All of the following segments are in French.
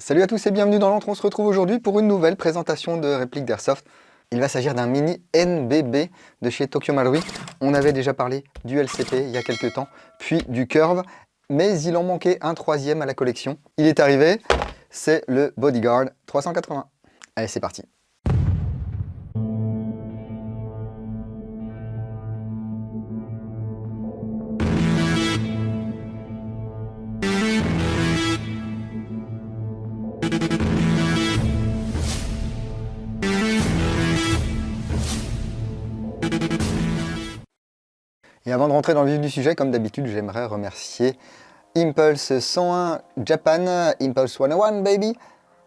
Salut à tous et bienvenue dans l'Antre, on se retrouve aujourd'hui pour une nouvelle présentation de réplique d'Airsoft. Il va s'agir d'un mini NBB de chez Tokyo Marui. On avait déjà parlé du LCP il y a quelques temps, puis du Curve, mais il en manquait un troisième à la collection. Il est arrivé, c'est le Bodyguard 380. Allez, c'est parti. Et avant de rentrer dans le vif du sujet, comme d'habitude, j'aimerais remercier Impulse 101 Japan, Impulse 101 baby,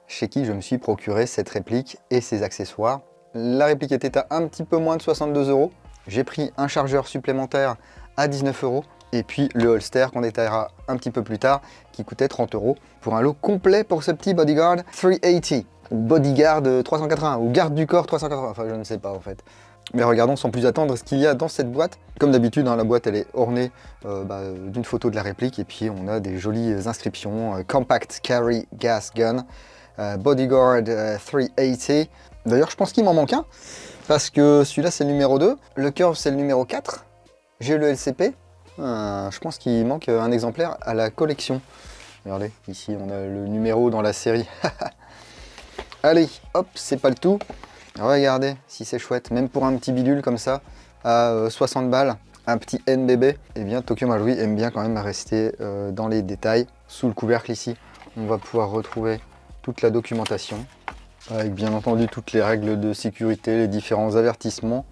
chez qui je me suis procuré cette réplique et ses accessoires. La réplique était à un petit peu moins de 62 €. J'ai pris un chargeur supplémentaire à 19 € et puis le holster qu'on détaillera un petit peu plus tard qui coûtait 30 € pour un lot complet pour ce petit Bodyguard 380 ou Bodyguard 380 ou garde du corps 380, enfin je ne sais pas en fait. Mais regardons sans plus attendre ce qu'il y a dans cette boîte. Comme d'habitude, la boîte elle est ornée d'une photo de la réplique et puis on a des jolies inscriptions. Compact Carry Gas Gun, Bodyguard 380. D'ailleurs, je pense qu'il m'en manque un parce que celui-là c'est le numéro 2, le Curve c'est le numéro 4. J'ai le LCP. Je pense qu'il manque un exemplaire à la collection. Regardez, ici on a le numéro dans la série. Allez, hop, c'est pas le tout. Regardez si c'est chouette, même pour un petit bidule comme ça, à 60 balles, un petit NBB, eh bien Tokyo Marui aime bien quand même rester dans les détails. Sous le couvercle ici, on va pouvoir retrouver toute la documentation, avec bien entendu toutes les règles de sécurité, les différents avertissements,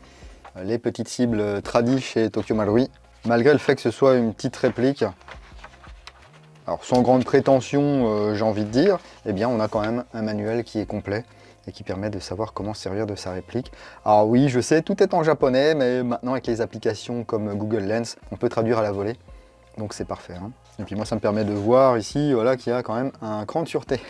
les petites cibles tradies chez Tokyo Marui. Malgré le fait que ce soit une petite réplique, alors sans grande prétention j'ai envie de dire, eh bien on a quand même un manuel qui est complet et qui permet de savoir comment servir de sa réplique. Alors oui, je sais, tout est en japonais, mais maintenant avec les applications comme Google Lens, on peut traduire à la volée, donc c'est parfait. Et puis moi, ça me permet de voir ici voilà, qu'il y a quand même un cran de sûreté.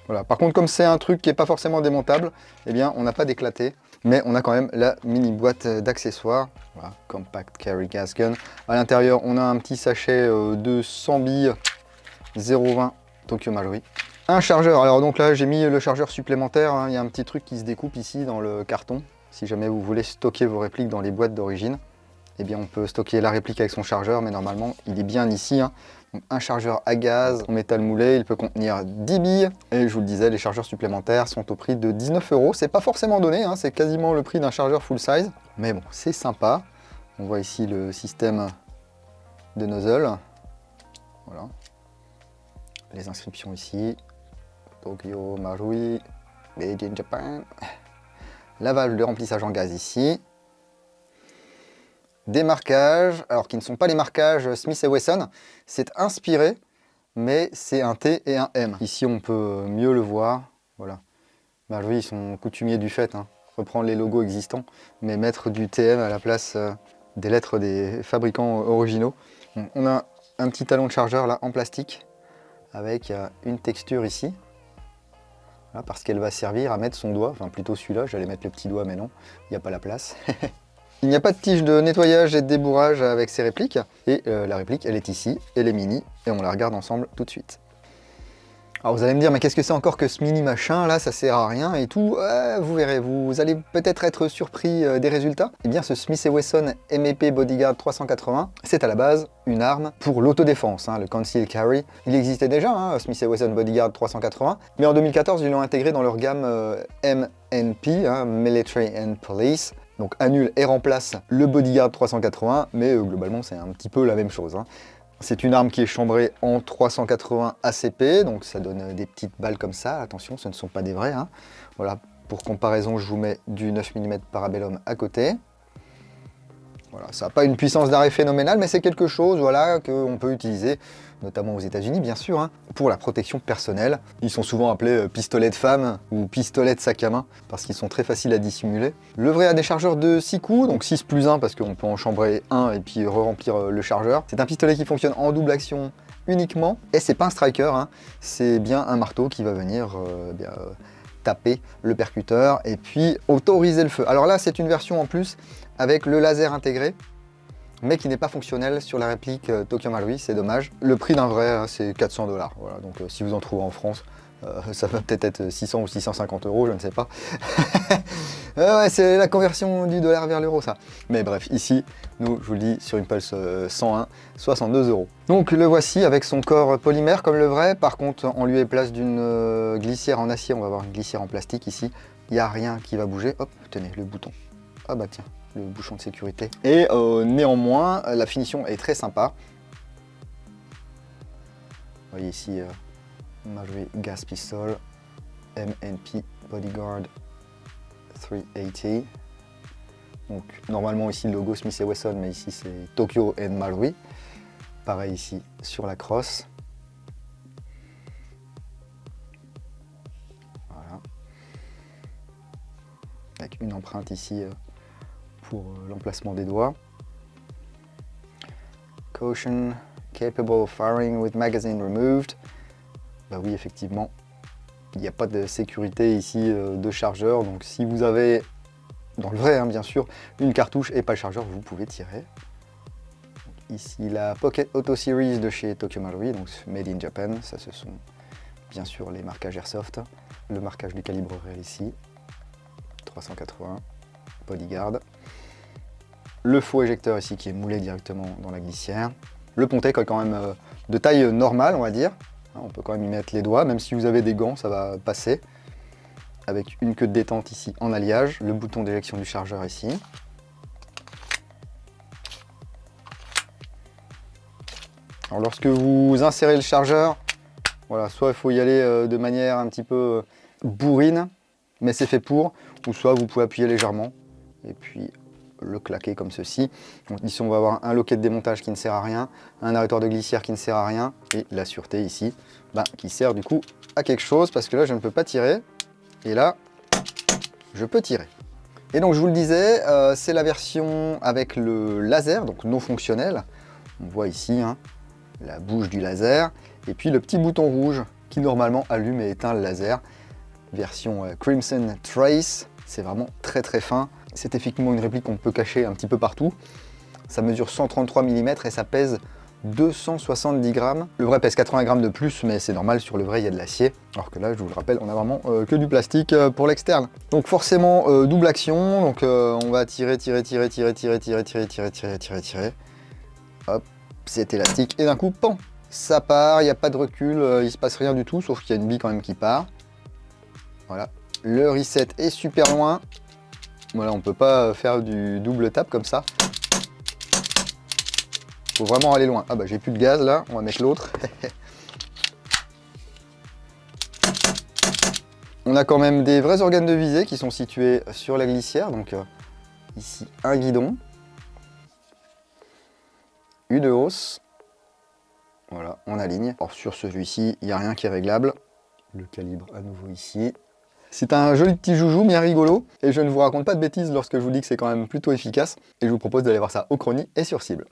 Voilà. Par contre, comme c'est un truc qui n'est pas forcément démontable, eh bien on n'a pas d'éclaté, mais on a quand même la mini boîte d'accessoires. Voilà, Compact Carry Gas Gun. À l'intérieur, on a un petit sachet de 100 billes 0,20 Tokyo Marui. Un chargeur, alors donc là j'ai mis le chargeur supplémentaire, il y a un petit truc qui se découpe ici dans le carton. Si jamais vous voulez stocker vos répliques dans les boîtes d'origine, eh bien on peut stocker la réplique avec son chargeur, mais normalement il est bien ici. Donc, un chargeur à gaz en métal moulé, il peut contenir 10 billes. Et je vous le disais, les chargeurs supplémentaires sont au prix de 19 €. C'est pas forcément donné, c'est quasiment le prix d'un chargeur full size. Mais bon, c'est sympa. On voit ici le système de nozzle. Voilà. Les inscriptions ici. Tokyo Marui, Made in Japan. La valve de remplissage en gaz ici. Des marquages, alors qui ne sont pas les marquages Smith & Wesson. C'est inspiré, mais c'est un T et un M. Ici, on peut mieux le voir. Voilà. Marui, ils sont coutumiers du fait. Reprendre les logos existants, mais mettre du TM à la place des lettres des fabricants originaux. On a un petit talon de chargeur là en plastique avec une texture ici. Là, parce qu'elle va servir à mettre son doigt, enfin plutôt celui-là, j'allais mettre le petit doigt mais non, il n'y a pas la place. Il n'y a pas de tige de nettoyage et de débourrage avec ces répliques, et la réplique elle est ici, elle est mini, et on la regarde ensemble tout de suite. Alors vous allez me dire, mais qu'est-ce que c'est encore que ce mini machin là, ça sert à rien et tout. Vous verrez, vous allez peut-être être surpris des résultats. Eh bien ce Smith & Wesson MEP Bodyguard 380, c'est à la base une arme pour l'autodéfense, le Concealed Carry. Il existait déjà, Smith & Wesson Bodyguard 380, mais en 2014 ils l'ont intégré dans leur gamme MNP, Military and Police. Donc annule et remplace le Bodyguard 380, mais globalement c'est un petit peu la même chose. C'est une arme qui est chambrée en 380 ACP, donc ça donne des petites balles comme ça. Attention, ce ne sont pas des vraies. Voilà, pour comparaison, je vous mets du 9 mm Parabellum à côté. Voilà, ça n'a pas une puissance d'arrêt phénoménale, mais c'est quelque chose voilà, qu'on peut utiliser, notamment aux États-Unis bien sûr, pour la protection personnelle. Ils sont souvent appelés pistolets de femme ou pistolets de sac à main, parce qu'ils sont très faciles à dissimuler. Le vrai a des chargeurs de 6 coups, donc 6 plus 1, parce qu'on peut en chambrer un et puis re-remplir le chargeur. C'est un pistolet qui fonctionne en double action uniquement, et c'est pas un striker, c'est bien un marteau qui va venir taper le percuteur et puis autoriser le feu. Alors là, c'est une version en plus avec le laser intégré, mais qui n'est pas fonctionnel sur la réplique Tokyo Marui, c'est dommage. Le prix d'un vrai, c'est 400 $. Voilà, donc si vous en trouvez en France, Ça va peut-être être 600 ou 650 euros, je ne sais pas. Ouais, c'est la conversion du dollar vers l'euro, ça. Mais bref, ici, nous, je vous le dis, sur Impulse 101, 62 euros. Donc le voici avec son corps polymère comme le vrai. Par contre, en lieu et place d'une glissière en acier, on va avoir une glissière en plastique ici. Il n'y a rien qui va bouger. Hop, tenez, le bouton. Ah bah tiens, le bouchon de sécurité. Et néanmoins, la finition est très sympa. Vous voyez ici, Marjorie Gas Pistol, MNP Bodyguard 380. Donc normalement ici le logo Smith & Wesson, mais ici c'est Tokyo and Marui. Pareil ici sur la crosse. Voilà. Avec une empreinte ici pour l'emplacement des doigts. Caution, capable of firing with magazine removed. Bah oui, effectivement, il n'y a pas de sécurité ici de chargeur, donc si vous avez, dans le vrai hein, bien sûr, une cartouche et pas le chargeur, vous pouvez tirer. Donc, ici la Pocket Auto Series de chez Tokyo Marui, donc Made in Japan, ça ce sont bien sûr les marquages Airsoft. Le marquage du calibre réel ici, 380, Bodyguard. Le faux éjecteur ici qui est moulé directement dans la glissière. Le pontet quand même de taille normale, on va dire. On peut quand même y mettre les doigts, même si vous avez des gants, ça va passer. Avec une queue de détente ici en alliage, le bouton d'éjection du chargeur ici. Alors lorsque vous insérez le chargeur, voilà, soit il faut y aller de manière un petit peu bourrine, mais c'est fait pour, ou soit vous pouvez appuyer légèrement, et puis le claquer comme ceci. Donc ici on va avoir un loquet de démontage qui ne sert à rien, un arrêteur de glissière qui ne sert à rien, et la sûreté ici, qui sert du coup à quelque chose, parce que là je ne peux pas tirer, et là je peux tirer. Et donc je vous le disais, c'est la version avec le laser, donc non fonctionnel. On voit ici hein, la bouche du laser, et puis le petit bouton rouge qui normalement allume et éteint le laser. Version Crimson Trace, c'est vraiment très très fin. C'est effectivement une réplique qu'on peut cacher un petit peu partout. Ça mesure 133 mm et ça pèse 270 grammes. Le vrai pèse 80 grammes de plus, mais c'est normal, sur le vrai il y a de l'acier. Alors que là, je vous le rappelle, on a vraiment que du plastique pour l'externe. Donc forcément, double action. Donc on va tirer. Hop, c'est élastique. Et d'un coup, pan, ça part, il n'y a pas de recul, il se passe rien du tout, sauf qu'il y a une bille quand même qui part. Voilà, le reset est super loin. Voilà, on peut pas faire du double tap comme ça. Faut vraiment aller loin. Ah bah j'ai plus de gaz là, on va mettre l'autre. On a quand même des vrais organes de visée qui sont situés sur la glissière. Donc ici un guidon, une hausse. Voilà, on aligne. Alors sur celui-ci, il n'y a rien qui est réglable. Le calibre à nouveau ici. C'est un joli petit joujou, bien rigolo, et je ne vous raconte pas de bêtises lorsque je vous dis que c'est quand même plutôt efficace, et je vous propose d'aller voir ça au Chronie et sur cible.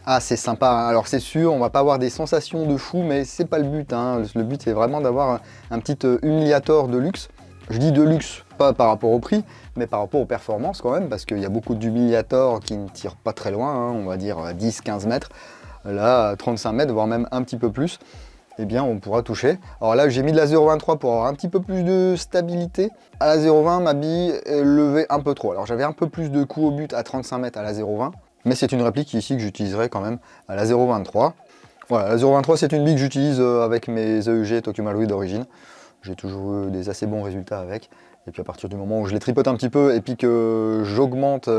Ah, c'est sympa, hein. Alors c'est sûr, on va pas avoir des sensations de fou, mais c'est pas le but, hein. Le but est vraiment d'avoir un petit humiliator de luxe. Je dis de luxe, pas par rapport au prix, mais par rapport aux performances quand même, parce qu'il y a beaucoup d'humiliators qui ne tirent pas très loin, hein, on va dire 10-15 mètres. Là, à 35 mètres, voire même un petit peu plus, eh bien on pourra toucher. Alors là, j'ai mis de la 0,23 pour avoir un petit peu plus de stabilité. À la 0,20, ma bille est levée un peu trop. Alors j'avais un peu plus de coups au but à 35 mètres à la 0,20, mais c'est une réplique ici que j'utiliserai quand même à la 0,23. Voilà, la 0,23 c'est une bille que j'utilise avec mes EUG Tokyo Marui d'origine. J'ai toujours eu des assez bons résultats avec. Et puis à partir du moment où je les tripote un petit peu et puis que j'augmente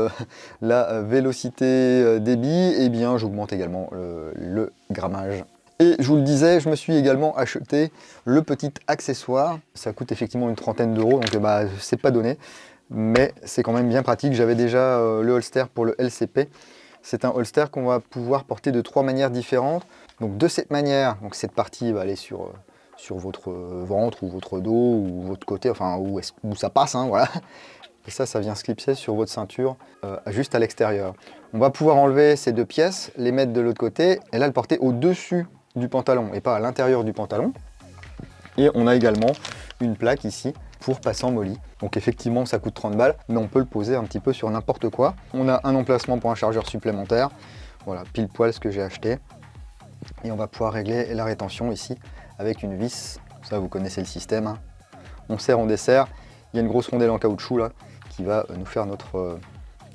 la vélocité des billes, eh bien j'augmente également le grammage. Et je vous le disais, je me suis également acheté le petit accessoire. Ça coûte effectivement une trentaine d'euros, donc bah, c'est pas donné. Mais c'est quand même bien pratique. J'avais déjà le holster pour le LCP. C'est un holster qu'on va pouvoir porter de 3 manières différentes. Donc de cette manière, donc cette partie va aller sur votre ventre ou votre dos ou votre côté, enfin où ça passe, hein, voilà. Et ça vient se clipser sur votre ceinture juste à l'extérieur. On va pouvoir enlever ces 2 pièces, les mettre de l'autre côté et là le porter au-dessus du pantalon et pas à l'intérieur du pantalon. Et on a également une plaque ici pour passer en molly. Donc effectivement ça coûte 30 balles, mais on peut le poser un petit peu sur n'importe quoi. On a un emplacement pour un chargeur supplémentaire. Voilà, pile poil ce que j'ai acheté. Et on va pouvoir régler la rétention ici avec une vis. Ça, vous connaissez le système, hein. On serre, on dessert. Il y a une grosse rondelle en caoutchouc là qui va nous faire notre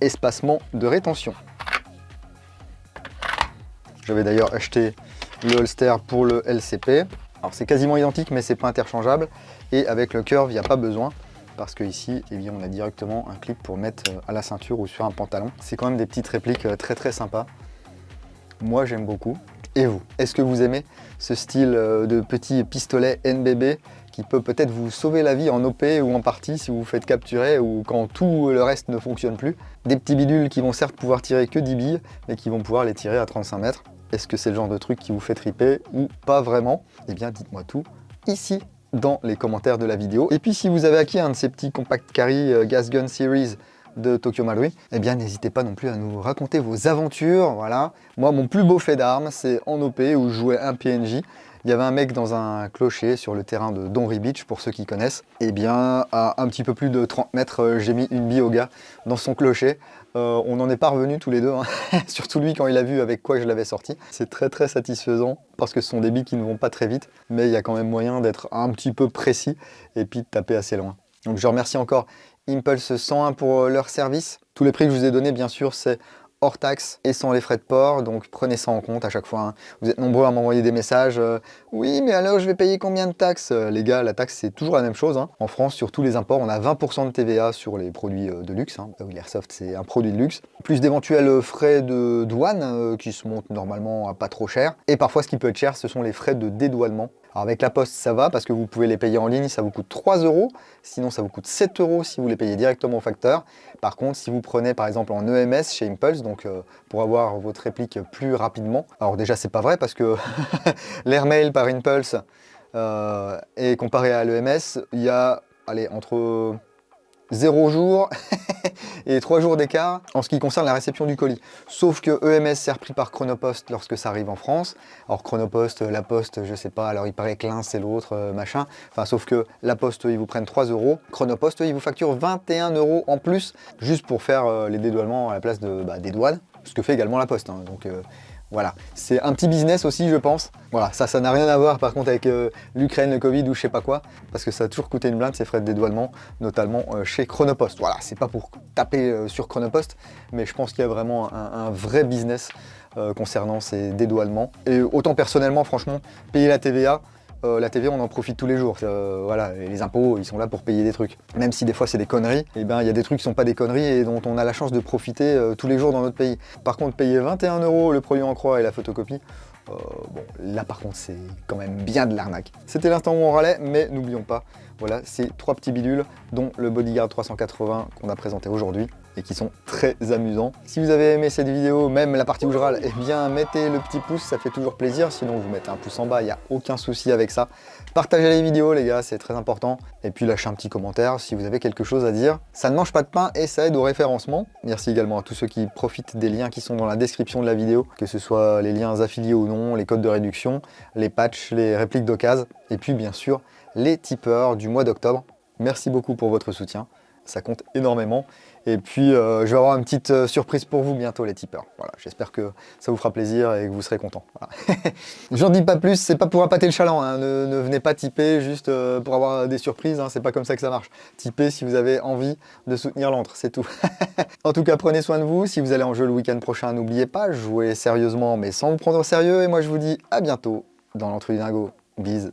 espacement de rétention. J'avais d'ailleurs acheté le holster pour le LCP. Alors c'est quasiment identique, mais c'est pas interchangeable. Et avec le curve, il n'y a pas besoin. Parce que ici, eh bien, on a directement un clip pour mettre à la ceinture ou sur un pantalon. C'est quand même des petites répliques très sympas. Moi, j'aime beaucoup. Et vous, est-ce que vous aimez ce style de petit pistolet NBB qui peut peut-être vous sauver la vie en OP ou en partie si vous vous faites capturer ou quand tout le reste ne fonctionne plus? Des petits bidules qui vont certes pouvoir tirer que 10 billes, mais qui vont pouvoir les tirer à 35 mètres. Est-ce que c'est le genre de truc qui vous fait triper ou pas vraiment? Eh bien, dites-moi tout ici dans les commentaires de la vidéo. Et puis, si vous avez acquis un de ces petits compact carry Gas Gun Series de Tokyo Marui, eh bien n'hésitez pas non plus à nous raconter vos aventures. Voilà, moi mon plus beau fait d'armes c'est en OP où je jouais un PNJ. Il y avait un mec dans un clocher sur le terrain de Donry Beach pour ceux qui connaissent. Eh bien à un petit peu plus de 30 mètres j'ai mis une bille au gars dans son clocher. On n'en est pas revenus tous les deux, hein. Surtout lui quand il a vu avec quoi je l'avais sorti. C'est très satisfaisant parce que ce sont des billes qui ne vont pas très vite, mais il y a quand même moyen d'être un petit peu précis et puis de taper assez loin. Donc je remercie encore Impulse 101 pour leur service. Tous les prix que je vous ai donnés, bien sûr, c'est hors taxe et sans les frais de port, donc prenez ça en compte à chaque fois, hein. Vous êtes nombreux à m'envoyer des messages oui, mais alors je vais payer combien de taxes? Les gars, la taxe c'est toujours la même chose, hein. En France, sur tous les imports, on a 20% de TVA sur les produits de luxe, hein. L'Airsoft c'est un produit de luxe, plus d'éventuels frais de douane qui se montent normalement à pas trop cher. Et parfois, ce qui peut être cher, ce sont les frais de dédouanement. Alors avec la Poste, ça va parce que vous pouvez les payer en ligne, ça vous coûte 3 euros. Sinon, ça vous coûte 7 euros si vous les payez directement au facteur. Par contre, si vous prenez par exemple en EMS chez Impulse, donc pour avoir votre réplique plus rapidement. Alors déjà, c'est pas vrai parce que l'airmail par Impulse et comparé à l'EMS, il y a allez, entre 0 jours et 3 jours d'écart en ce qui concerne la réception du colis. Sauf que EMS c'est repris par Chronopost lorsque ça arrive en France. Alors Chronopost, La Poste, je sais pas, alors il paraît que l'un c'est l'autre, machin. Enfin, sauf que La Poste, ils vous prennent 3 euros. Chronopost, ils vous facturent 21 euros en plus, juste pour faire les dédouanements à la place des douanes. Ce que fait également La Poste, hein. Donc voilà, c'est un petit business aussi, je pense. Voilà, ça n'a rien à voir par contre avec l'Ukraine, le Covid ou je sais pas quoi, parce que ça a toujours coûté une blinde ces frais de dédouanement, notamment chez Chronopost. Voilà, c'est pas pour taper sur Chronopost, mais je pense qu'il y a vraiment un vrai business concernant ces dédouanements. Et autant personnellement, franchement, payer la TVA, on en profite tous les jours. Voilà, et les impôts, ils sont là pour payer des trucs. Même si des fois c'est des conneries, et ben il y a des trucs qui sont pas des conneries et dont on a la chance de profiter tous les jours dans notre pays. Par contre, payer 21 euros le produit en croix et la photocopie, bon, là par contre c'est quand même bien de l'arnaque. C'était l'instant où on râlait, mais n'oublions pas, voilà, ces 3 petits bidules, dont le Bodyguard 380 qu'on a présenté aujourd'hui. et qui sont très amusants. Si vous avez aimé cette vidéo, même la partie où je râle, eh bien mettez le petit pouce, ça fait toujours plaisir. Sinon vous mettez un pouce en bas, il n'y a aucun souci avec ça. Partagez les vidéos les gars, c'est très important. Et puis lâchez un petit commentaire si vous avez quelque chose à dire. Ça ne mange pas de pain et ça aide au référencement. Merci également à tous ceux qui profitent des liens qui sont dans la description de la vidéo, que ce soit les liens affiliés ou non, les codes de réduction, les patchs, les répliques d'occasion, et puis bien sûr les tipeurs du mois d'octobre. Merci beaucoup pour votre soutien, ça compte énormément. Et puis je vais avoir une petite surprise pour vous bientôt les tipeurs. Voilà, j'espère que ça vous fera plaisir et que vous serez contents. Voilà. J'en dis pas plus, c'est pas pour appâter le chaland, hein. Ne venez pas tiper juste pour avoir des surprises, hein. C'est pas comme ça que ça marche. Tipez si vous avez envie de soutenir l'antre, c'est tout. En tout cas, prenez soin de vous. Si vous allez en jeu le week-end prochain, n'oubliez pas, jouez sérieusement mais sans vous prendre au sérieux. Et moi je vous dis à bientôt dans l'antre du dingo. Bise.